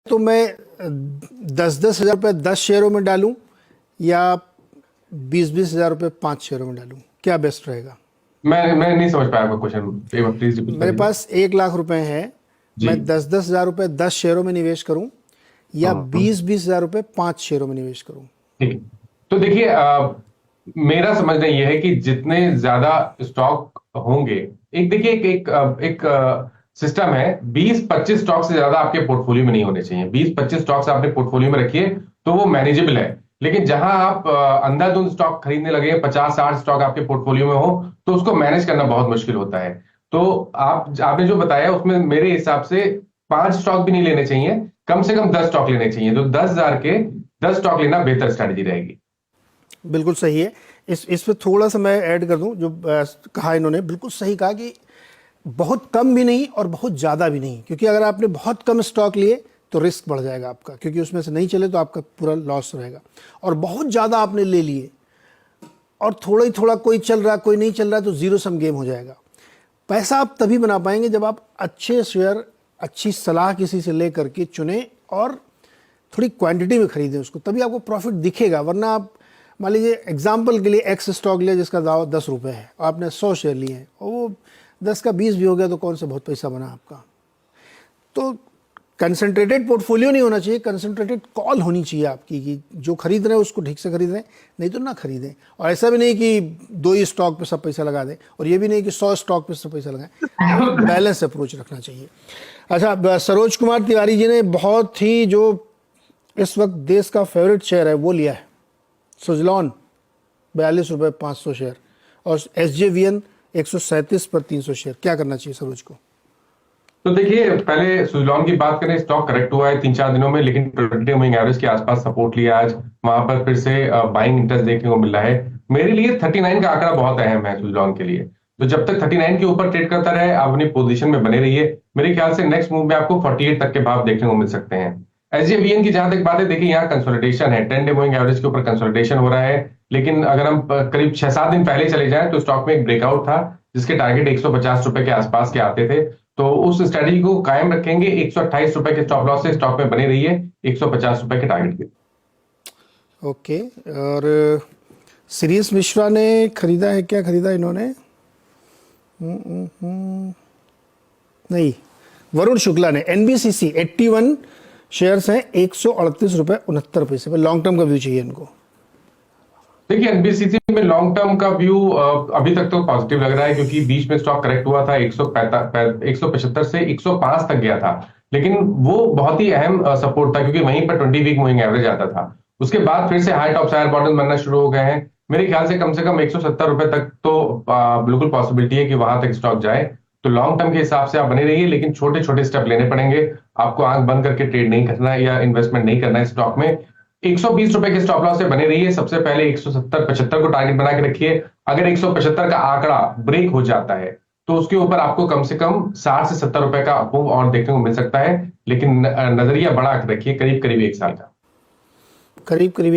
तो मैं 10-10 हज़ार रुपये 10 शेयरों में डालूं या 20-20 हज़ार रुपये 5 शेयरों में डालूं, क्या बेस्ट रहेगा? मैं नहीं समझ पाया आपका क्वेश्चन, एक बार प्लीज रिपीट कर मेरे दीजिए। पास 1 लाख रुपए हैं, जी। मैं 10-10 हज़ार रुपये 10 शेयरों में निवेश करूं या हम्म। 20-20 हज़ार रुपये 5 शेयरों में निवेश करूं? ठीक है। तो देखिए, मेरा समझना यह है कि जितने ज्यादा स्टॉक होंगे, एक देखिए एक सिस्टम है, 20-25 स्टॉक से ज्यादा आपके पोर्टफोलियो में नहीं होने चाहिए। 20-25 स्टॉक्स आपने पोर्टफोलियो में रखिए तो वो मैनेजेबल है। लेकिन जहां आप अंधाधुंध स्टॉक खरीदने लगे, 50-60 स्टॉक आपके पोर्टफोलियो में हो, तो उसको मैनेज करना बहुत मुश्किल होता है। तो आपने जो बताया उसमें मेरे हिसाब से 5 स्टॉक भी नहीं लेने चाहिए, कम से कम 10 स्टॉक लेने चाहिए। तो 10,000 के 10 स्टॉक लेना बेहतर स्ट्रैटेजी रहेगी। बिल्कुल सही है। इस पे थोड़ा सा मैं ऐड कर दूं, जो कहा इन्होंने बिल्कुल सही कहा कि बहुत कम भी नहीं और बहुत ज़्यादा भी नहीं, क्योंकि अगर आपने बहुत कम स्टॉक लिए तो रिस्क बढ़ जाएगा आपका, क्योंकि उसमें से नहीं चले तो आपका पूरा लॉस रहेगा। और बहुत ज़्यादा आपने ले लिए और थोड़ा ही थोड़ा, कोई चल रहा कोई नहीं चल रहा, तो ज़ीरो सम गेम हो जाएगा। पैसा आप तभी बना पाएंगे जब आप अच्छे शेयर, अच्छी सलाह किसी से ले करके चुने और थोड़ी क्वांटिटी में खरीदें उसको, तभी आपको प्रॉफिट दिखेगा। वरना आप मान लीजिए एग्जाम्पल के लिए एक्स स्टॉक लिया जिसका दाव 10 रुपये है, आपने 100 शेयर लिए हैं और वो 10 का 20 भी हो गया, तो कौन सा बहुत पैसा बना आपका। तो कंसंट्रेटेड पोर्टफोलियो नहीं होना चाहिए, कंसंट्रेटेड कॉल होनी चाहिए आपकी कि जो खरीद रहे हैं उसको ठीक से खरीदें, नहीं तो ना खरीदें। और ऐसा भी नहीं कि 2 ही स्टॉक पे सब पैसा लगा दें, और ये भी नहीं कि 100 स्टॉक पे सब पैसा लगाएं। एक बैलेंस अप्रोच रखना चाहिए। अच्छा, सरोज कुमार तिवारी जी ने बहुत ही, जो इस वक्त देश का फेवरेट शेयर है वो लिया है, सुजलॉन 42 रुपये 500 शेयर, और SJVN 137 पर 300 शेयर। क्या करना चाहिए सरोज को? तो देखिए, पहले सुजलॉन की बात करें, स्टॉक करेक्ट हुआ है 3-4 दिनों में, लेकिन 20 मूविंग एवरेज के आसपास सपोर्ट लिया आज। वहां पर फिर से बाइंग इंटरेस्ट देखने को मिल रहा है। मेरे लिए 39 का आंकड़ा बहुत अहम है सुजलॉन के लिए। तो जब तक 39 के ऊपर ट्रेड करता रहे, आप अपनी पोजीशन में बने रहिए। मेरे ख्याल से नेक्स्ट मूव में आपको 48 तक के भाव देखने को मिल सकते हैं। SJVN की जहां तक बात है, देखिए यहाँ कंसोलिडेशन है, 10 डे मूविंग एवरेज के ऊपर कंसोलिडेशन हो रहा है। लेकिन अगर हम करीब 6-7 दिन पहले चले जाएं तो स्टॉक में एक ब्रेकआउट था, जिसके टारगेट 150 रुपए के आसपास के आते थे। तो उस स्ट्रेटजी को कायम रखेंगे। 128 रुपए के स्टॉप लॉस से स्टॉक में बने रहिए, 150 रुपए के टारगेट के। ओके। और सीरीज मिश्रा ने खरीदा है, क्या खरीदा इन्होंने? नहीं, वरुण शुक्ला ने NBCC 81 शेयर्स हैं, 138 रुपये 69 पैसे पर। लॉन्ग टर्म का व्यू चाहिए इनको। देखिए, एनबीसीसी में लॉन्ग टर्म का व्यू अभी तक तो पॉजिटिव लग रहा है, क्योंकि बीच में स्टॉक करेक्ट हुआ था, 175 से 105 तक गया था। लेकिन वो बहुत ही अहम सपोर्ट था, क्योंकि वहीं पर 20 वीक मूविंग एवरेज आता था। उसके बाद फिर से हाई टॉप हायर बॉटम बनना शुरू हो गए हैं। मेरे ख्याल से कम 170 रुपए तक तो बिल्कुल पॉसिबिलिटी है कि वहां तक स्टॉक जाए। तो लॉन्ग टर्म के हिसाब से आप बने रहिए, लेकिन छोटे छोटे स्टेप लेने पड़ेंगे। आपको आंख बंद करके ट्रेड नहीं करना है या इन्वेस्टमेंट नहीं करना है स्टॉक में। 120 रुपए के स्टॉप लॉस से बने रहिए। सबसे पहले 170-75 को टारगेट बना के रखिए। अगर 175 का आंकड़ा ब्रेक हो जाता है तो उसके ऊपर आपको कम से कम 60 से 70 रुपए का अप मूव और देखने को मिल सकता है। लेकिन नजरिया बड़ा रखिए, करीब करीब 1 साल का। करीब करीब